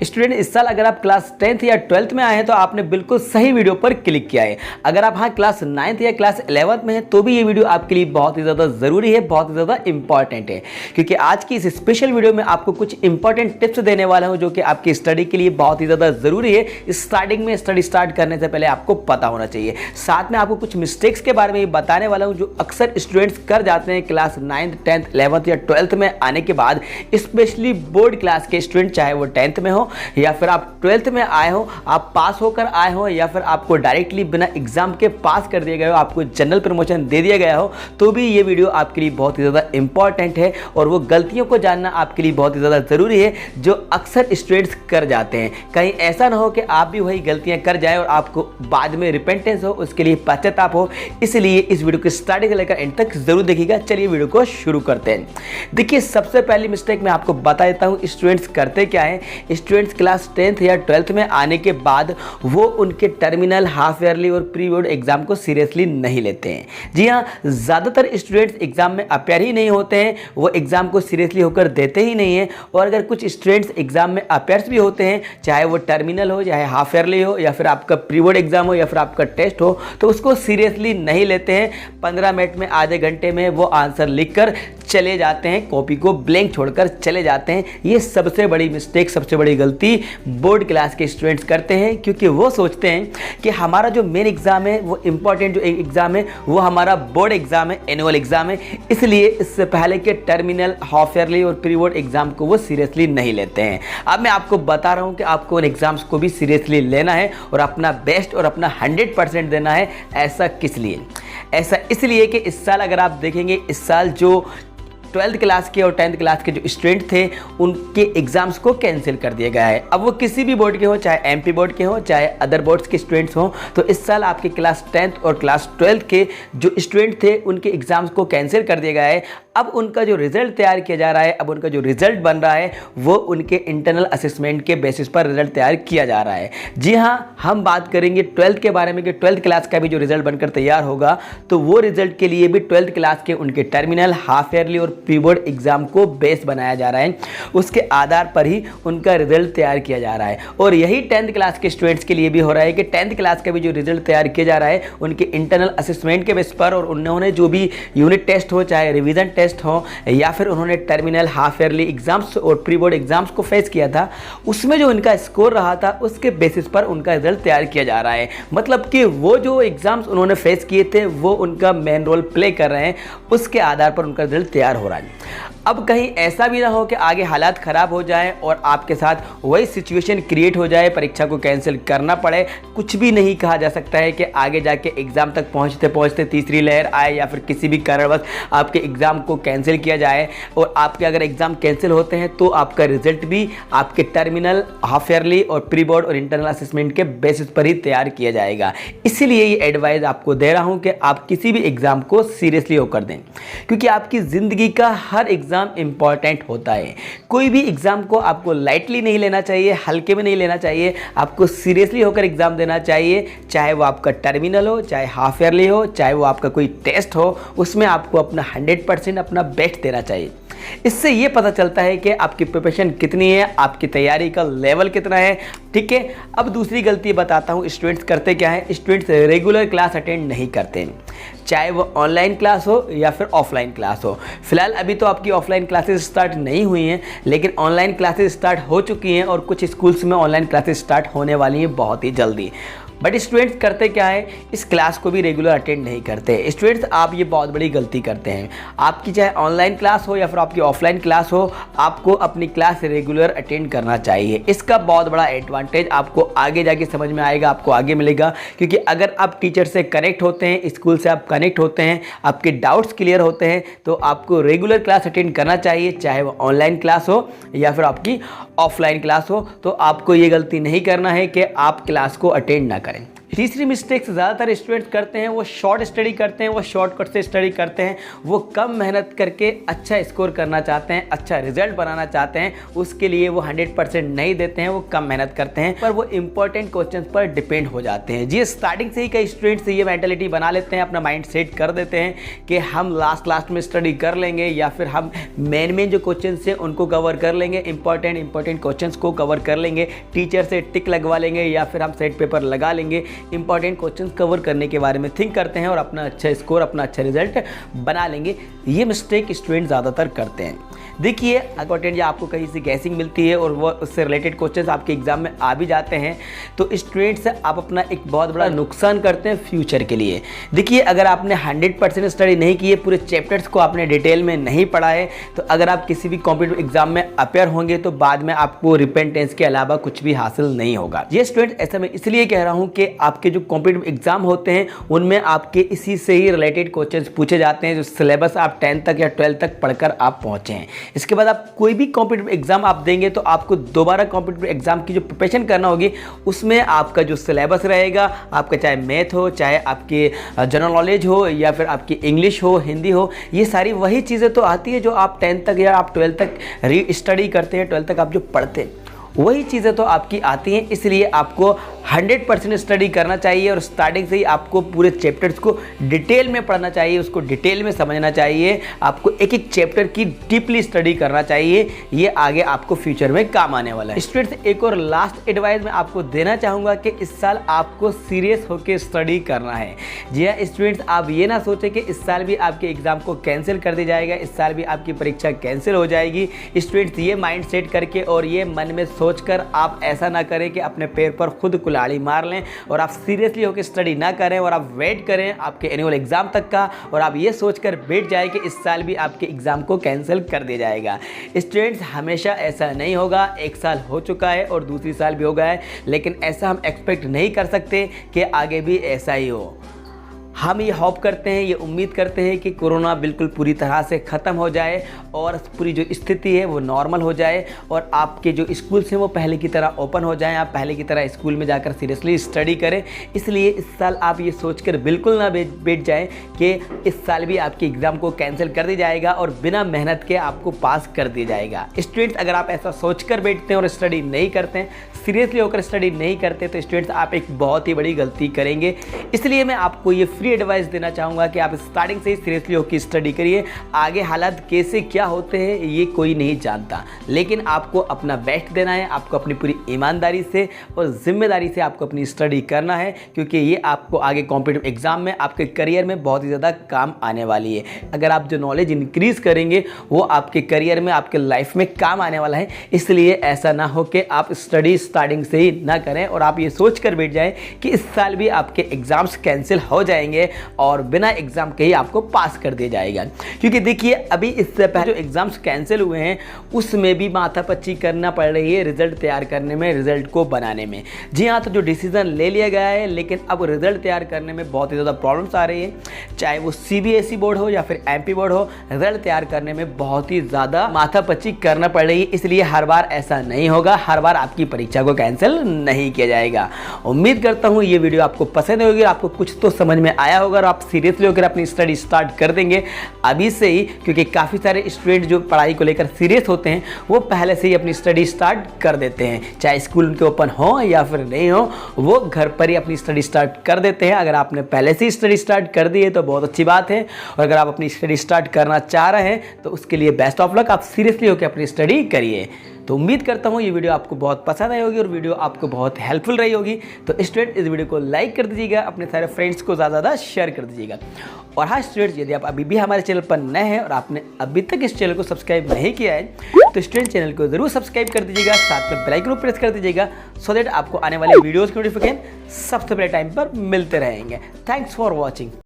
Student इस साल अगर आप क्लास 10th या 12th में आए हैं तो आपने बिल्कुल सही वीडियो पर क्लिक किया है। अगर आप हाँ क्लास 9th या क्लास 11th में हैं तो भी ये वीडियो आपके लिए बहुत ही ज़्यादा ज़रूरी है, बहुत ही ज़्यादा इंपॉर्टेंट है, क्योंकि आज की इस स्पेशल वीडियो में आपको कुछ इंपॉर्टेंट टिप्स देने वाला हूँ जो कि आपकी स्टडी के लिए बहुत ही ज़्यादा ज़रूरी है। स्टार्टिंग में स्टडी स्टार्ट करने से पहले आपको पता होना चाहिए। साथ में आपको कुछ मिस्टेक्स के बारे में बताने वाला हूँ जो अक्सर स्टूडेंट्स कर जाते हैं क्लास 9th 10th 11th या 12th में आने के बाद, स्पेशली बोर्ड क्लास के स्टूडेंट, चाहे वो 10th में हो या फिर आप 12th में आए हो, आप पास होकर आए हो या फिर आपको डायरेक्टली बिना एग्जाम के पास कर दिया गया हो, आपको जनरल प्रमोशन दे दिया गया हो, तो भी ये वीडियो आपके लिए बहुत ही ज़्यादा इंपॉर्टेंट है और वो गलतियों को जानना आपके लिए बहुत ही ज़्यादा ज़रूरी है जो अक्सर स्टूडेंट्स कर जाते हैं। कहीं ऐसा ना हो कि आप भी वही गलतियाँ कर जाए और आपको बाद में रिपेंटेंस हो, उसके लिए पश्चाताप हो। इसलिए इस वीडियो को स्टार्टिंग से लेकर एंड तक जरूर देखिएगा। चलिए वीडियो को शुरू करते हैं। देखिए, सबसे पहली मिस्टेक मैं आपको बता देता हूँ स्टूडेंट्स करते क्या है। स्टूडेंट्स क्लास 10th या 12th में आने के बाद वो उनके टर्मिनल, हाफ ईयरली और प्री बोर्ड एग्जाम को सीरियसली नहीं लेते हैं। जी हाँ, ज़्यादातर स्टूडेंट्स एग्जाम में अपेयर ही नहीं होते हैं, वो एग्जाम को सीरियसली होकर देते ही नहीं हैं। और अगर कुछ स्टूडेंट्स एग्जाम में अपेयर्स भी होते हैं, चाहे वो टर्मिनल हो, चाहे हाफ ईयरली हो या फिर आपका प्री बोर्ड एग्जाम हो या फिर आपका टेस्ट हो, तो उसको सीरियसली नहीं लेते हैं। 15 मिनट में, आधे घंटे में वो आंसर लिखकर चले जाते हैं, कॉपी को ब्लैंक छोड़कर चले जाते हैं। ये सबसे बड़ी मिस्टेक, सबसे बड़ी गलती बोर्ड क्लास के स्टूडेंट्स करते हैं, क्योंकि वो सोचते हैं कि हमारा जो मेन एग्जाम है, वो इंपॉर्टेंट जो एग्जाम है, वो हमारा बोर्ड एग्जाम है, एनुअल एग्जाम है। इसलिए इससे पहले के टर्मिनल, हाफ ईयरली और प्री बोर्ड एग्जाम को वो सीरियसली नहीं लेते हैं। अब मैं आपको बता रहा हूँ कि आपको उन एग्जाम्स को भी सीरियसली लेना है और अपना बेस्ट और अपना 100% देना है। ऐसा किस लिए? ऐसा इसलिए कि इस साल अगर आप देखेंगे, इस साल जो 12th क्लास के और 10th क्लास के जो स्टूडेंट थे उनके एग्जाम्स को कैंसिल कर दिया गया है। अब वो किसी भी बोर्ड के हो, चाहे एमपी बोर्ड के हो, चाहे अदर बोर्ड्स के स्टूडेंट्स हों, तो इस साल आपके क्लास 10th और क्लास 12th के जो स्टूडेंट थे उनके एग्जाम्स को कैंसिल कर दिया गया है। अब उनका जो रिजल्ट तैयार किया जा रहा है, अब उनका जो रिजल्ट बन रहा है, वो उनके इंटरनल असेसमेंट के बेसिस पर रिजल्ट तैयार किया जा रहा है। जी हाँ, हम बात करेंगे 12th के बारे में कि 12th क्लास का भी जो रिजल्ट बनकर तैयार होगा, तो वो रिजल्ट के लिए भी 12th क्लास के उनके टर्मिनल, हाफ ईयरली और प्री बोर्ड एग्जाम को बेस बनाया जा रहा है। उसके आधार पर ही उनका रिजल्ट तैयार किया जा रहा है। और यही 10th क्लास के स्टूडेंट्स के लिए भी हो रहा है कि 10th क्लास का भी जो रिजल्ट तैयार किया जा रहा है उनके इंटरनल असेसमेंट के बेस पर, और उन्होंने जो भी यूनिट टेस्ट हो, चाहे रिवीजन टेस्ट हो या फिर उन्होंने टर्मिनल, हाफ ईयरली एग्जाम्स और प्री बोर्ड एग्जाम्स को फेस किया था, उसमें जो उनका स्कोर रहा था उसके बेसिस पर उनका रिजल्ट तैयार किया जा रहा है। मतलब कि वो जो एग्जाम्स उन्होंने फेस किए थे वो उनका मेन रोल प्ले कर रहे हैं, उसके आधार पर उनका रिजल्ट तैयार हो रहा है। अब कहीं ऐसा भी ना हो कि आगे हालात ख़राब हो जाए और आपके साथ वही सिचुएशन क्रिएट हो जाए, परीक्षा को कैंसिल करना पड़े। कुछ भी नहीं कहा जा सकता है कि आगे जाके एग्ज़ाम तक पहुंचते पहुंचते तीसरी लहर आए या फिर किसी भी कारणवश आपके एग्ज़ाम को कैंसिल किया जाए। और आपके अगर एग्ज़ाम कैंसिल होते हैं तो आपका रिजल्ट भी आपके टर्मिनल, हाफ ईयरली और प्री बोर्ड और इंटरनल असेसमेंट के बेसिस पर ही तैयार किया जाएगा। इसीलिए ये एडवाइस आपको दे रहा हूँ कि आप किसी भी एग्ज़ाम को सीरियसली होकर दें, क्योंकि आपकी ज़िंदगी का हर एग्ज़ाम इंपॉर्टेंट होता है। कोई भी एग्जाम को आपको लाइटली नहीं लेना चाहिए, हल्के में नहीं लेना चाहिए, आपको सीरियसली होकर एग्जाम देना चाहिए। चाहे वो आपका टर्मिनल हो, चाहे हाफ ईयरली हो, चाहे वो आपका कोई टेस्ट हो, उसमें आपको अपना 100% अपना बेस्ट देना चाहिए। इससे ये पता चलता है कि आपकी प्रिपरेशन कितनी है, आपकी तैयारी का लेवल कितना है। ठीक है, अब दूसरी गलती बताता हूँ स्टूडेंट्स करते क्या है। स्टूडेंट्स रेगुलर क्लास अटेंड नहीं करते हैं, चाहे वो ऑनलाइन क्लास हो या फिर ऑफलाइन क्लास हो। फिलहाल अभी तो आपकी ऑफलाइन क्लासेस स्टार्ट नहीं हुई हैं, लेकिन ऑनलाइन क्लासेस स्टार्ट हो चुकी हैं और कुछ स्कूल्स में ऑनलाइन क्लासेस स्टार्ट होने वाली हैं बहुत ही जल्दी। बट स्टूडेंट्स करते क्या है, इस क्लास को भी रेगुलर अटेंड नहीं करते। स्टूडेंट्स, आप ये बहुत बड़ी गलती करते हैं। आपकी चाहे ऑनलाइन क्लास हो या फिर आपकी ऑफलाइन क्लास हो, आपको अपनी क्लास रेगुलर अटेंड करना चाहिए। इसका बहुत बड़ा एडवांटेज आपको आगे जाके समझ में आएगा, आपको आगे मिलेगा। क्योंकि अगर आप टीचर से कनेक्ट होते हैं, स्कूल से आप कनेक्ट होते हैं, आपके डाउट्स क्लियर होते हैं, तो आपको रेगुलर क्लास अटेंड करना चाहिए, चाहे वो ऑनलाइन क्लास हो या फिर आपकी ऑफलाइन क्लास हो। तो आपको ये गलती नहीं करना है कि आप क्लास को अटेंड ना करें। तीसरी मिस्टेक्स ज़्यादातर स्टूडेंट्स करते हैं, वो शॉर्ट स्टडी करते हैं, वो शॉर्टकट से स्टडी करते हैं। वो कम मेहनत करके अच्छा स्कोर करना चाहते हैं, अच्छा रिजल्ट बनाना चाहते हैं, उसके लिए वो 100% नहीं देते हैं, वो कम मेहनत करते हैं, पर वो इंपॉर्टेंट क्वेश्चंस पर डिपेंड हो जाते हैं। जी, स्टार्टिंग से ही कई स्टूडेंट्स ये मेंटालिटी बना लेते हैं, अपना माइंड सेट कर देते हैं कि हम लास्ट में स्टडी कर लेंगे या फिर हम मेन जो क्वेश्चन हैं उनको कवर कर लेंगे, इंपॉर्टेंट इंपॉर्टेंट क्वेश्चंस को कवर कर लेंगे, टीचर से टिक लगवा लेंगे या फिर हम सेट पेपर लगा लेंगे, इंपॉर्टेंट क्वेश्चंस कवर करने के बारे में थिंक करते हैं और अपना अच्छा स्कोर, अपना अच्छा रिजल्ट बना लेंगे। ये मिस्टेक स्टूडेंट ज़्यादातर करते हैं। देखिए, इंपॉर्टेंट या आपको कहीं से गैसिंग मिलती है और वो उससे रिलेटेड क्वेश्चंस आपके एग्जाम में आ भी जाते हैं, तो स्टूडेंट्स आप अपना एक बहुत बड़ा नुकसान करते हैं फ्यूचर के लिए। देखिए, अगर आपने 100% स्टडी नहीं की है, पूरे चैप्टर्स को आपने डिटेल में नहीं पढ़ा है, तो अगर आप किसी भी कॉम्पिटिटिव एग्जाम में अपेयर होंगे तो बाद में आपको रिपेंटेंस के अलावा कुछ भी हासिल नहीं होगा। ये स्टूडेंट ऐसा मैं इसलिए कह रहा हूँ कि आपके जो कॉम्पिटिटिव एग्जाम होते हैं उनमें आपके इसी से ही रिलेटेड क्वेश्चंस पूछे जाते हैं, जो सिलेबस आप 10th तक या 12th तक पढ़कर आप पहुँचे हैं। इसके बाद आप कोई भी कॉम्पिटिटिव एग्जाम आप देंगे तो आपको दोबारा कॉम्पिटिटिव एग्जाम की जो प्रिपरेशन करना होगी उसमें आपका जो सिलेबस रहेगा, आपका चाहे मैथ हो, चाहे आपके जनरल नॉलेज हो या फिर आपकी इंग्लिश हो, हिंदी हो, ये सारी वही चीज़ें तो आती है जो आप 10th तक या आप 12th तक री स्टडी करते हैं, 12th तक आप जो पढ़ते हैं वही चीज़ें तो आपकी आती हैं। इसलिए आपको 100% स्टडी करना चाहिए और स्टार्टिंग से ही आपको पूरे चैप्टर्स को डिटेल में पढ़ना चाहिए, उसको डिटेल में समझना चाहिए, आपको एक एक चैप्टर की डीपली स्टडी करना चाहिए। ये आगे आपको फ्यूचर में काम आने वाला है। स्टूडेंट्स, एक और लास्ट एडवाइस मैं आपको देना चाहूँगा कि इस साल आपको सीरियस होकर स्टडी करना है। जी हाँ स्टूडेंट्स, आप ये ना सोचें कि इस साल भी आपके एग्ज़ाम को कैंसिल कर दिया जाएगा, इस साल भी आपकी परीक्षा कैंसिल हो जाएगी। स्टूडेंट्स, ये माइंड सेट करके और ये मन में सोचकर आप ऐसा ना करें कि अपने पैर पर खुद कुल्हाड़ी मार लें और आप सीरियसली होकर स्टडी ना करें और आप वेट करें आपके एनुअल एग्जाम तक का और आप ये सोचकर बैठ जाए कि इस साल भी आपके एग्जाम को कैंसिल कर दिया जाएगा। स्टूडेंट्स, हमेशा ऐसा नहीं होगा। एक साल हो चुका है और दूसरी साल भी हो गया है, लेकिन ऐसा हम एक्सपेक्ट नहीं कर सकते कि आगे भी ऐसा ही हो। हम ये होप करते हैं, ये उम्मीद करते हैं कि कोरोना बिल्कुल पूरी तरह से ख़त्म हो जाए और पूरी जो स्थिति है वो नॉर्मल हो जाए और आपके जो स्कूल्स हैं वो पहले की तरह ओपन हो जाएं, आप पहले की तरह स्कूल में जाकर सीरियसली स्टडी करें। इसलिए इस साल आप ये सोचकर बिल्कुल ना बैठ जाएं कि इस साल भी आपके एग्ज़ाम को कैंसिल कर दिया जाएगा और बिना मेहनत के आपको पास कर दिया जाएगा। स्टूडेंट्स, अगर आप ऐसा सोचकर बैठते हैं और स्टडी नहीं करते हैं, सीरियसली होकर स्टडी नहीं करते, तो स्टूडेंट्स आप एक बहुत ही बड़ी गलती करेंगे। इसलिए मैं आपको ये फ्री एडवाइस देना चाहूँगा कि आप स्टार्टिंग से ही सीरियसली होकर स्टडी करिए। आगे हालात कैसे क्या होते हैं ये कोई नहीं जानता, लेकिन आपको अपना बेस्ट देना है, आपको अपनी पूरी ईमानदारी से और जिम्मेदारी से आपको अपनी स्टडी करना है, क्योंकि ये आपको आगे कॉम्पिटिटिव एग्जाम में, आपके करियर में बहुत ही ज़्यादा काम आने वाली है। अगर आप जो नॉलेज इंक्रीज़ करेंगे वो आपके करियर में, आपके लाइफ में काम आने वाला है। इसलिए ऐसा ना हो कि आप स्टडी स्टार्टिंग से ही ना करें और आप ये सोच कर बैठ जाएं कि इस साल भी आपके एग्ज़ाम्स कैंसिल हो जाएंगे और बिना एग्ज़ाम के ही आपको पास कर दिया जाएगा। क्योंकि देखिए, अभी इससे पहले जो एग्ज़ाम्स कैंसिल हुए हैं उसमें भी माथापच्ची करना पड़ रही है रिज़ल्ट तैयार करने में, रिज़ल्ट को बनाने में। जी हाँ, तो जो डिसीज़न ले लिया गया है, लेकिन अब रिज़ल्ट तैयार करने में बहुत ही ज़्यादा प्रॉब्लम्स आ रही है। चाहे वो CBSE बोर्ड हो या फिर MP बोर्ड हो, रिज़ल्ट तैयार करने में बहुत ही ज़्यादा माथापच्ची करना पड़ रही है। इसलिए हर बार ऐसा नहीं होगा, हर बार आपकी परीक्षा को कैंसिल नहीं किया जाएगा। उम्मीद करता हूँ ये वीडियो आपको पसंद होगी, आपको कुछ तो समझ में आया होगा और आप सीरियसली होकर अपनी स्टडी स्टार्ट कर देंगे अभी से ही, क्योंकि काफ़ी सारे स्टूडेंट जो पढ़ाई को लेकर सीरियस होते हैं वो पहले से ही अपनी स्टडी स्टार्ट कर देते हैं। चाहे स्कूल उनके ओपन हो या फिर नहीं हो, वो घर पर ही अपनी स्टडी स्टार्ट कर देते हैं। अगर आपने पहले से ही स्टडी स्टार्ट कर दी है तो बहुत अच्छी बात है, और अगर आप अपनी स्टडी स्टार्ट करना चाह रहे हैं तो उसके लिए बेस्ट ऑफ लक। आप सीरियसली होकर अपनी स्टडी करिए। तो उम्मीद करता हूँ ये वीडियो आपको बहुत पसंद आई होगी और वीडियो आपको बहुत हेल्पफुल रही होगी। तो स्टूडेंट, इस वीडियो को लाइक कर दीजिएगा, अपने सारे फ्रेंड्स को ज़्यादा शेयर कर दीजिएगा। और हाँ स्टूडेंट्स, यदि आप अभी भी हमारे चैनल पर नए हैं और आपने अभी तक इस चैनल को सब्सक्राइब नहीं किया है तो स्टूडेंट चैनल को जरूर सब्सक्राइब कर दीजिएगा, साथ में बेल आइकन को प्रेस कर दीजिएगा, सो दैट आपको आने वाले वीडियोज़ के नोटिफिकेशन सबसे पहले टाइम पर मिलते रहेंगे। Thanks for watching.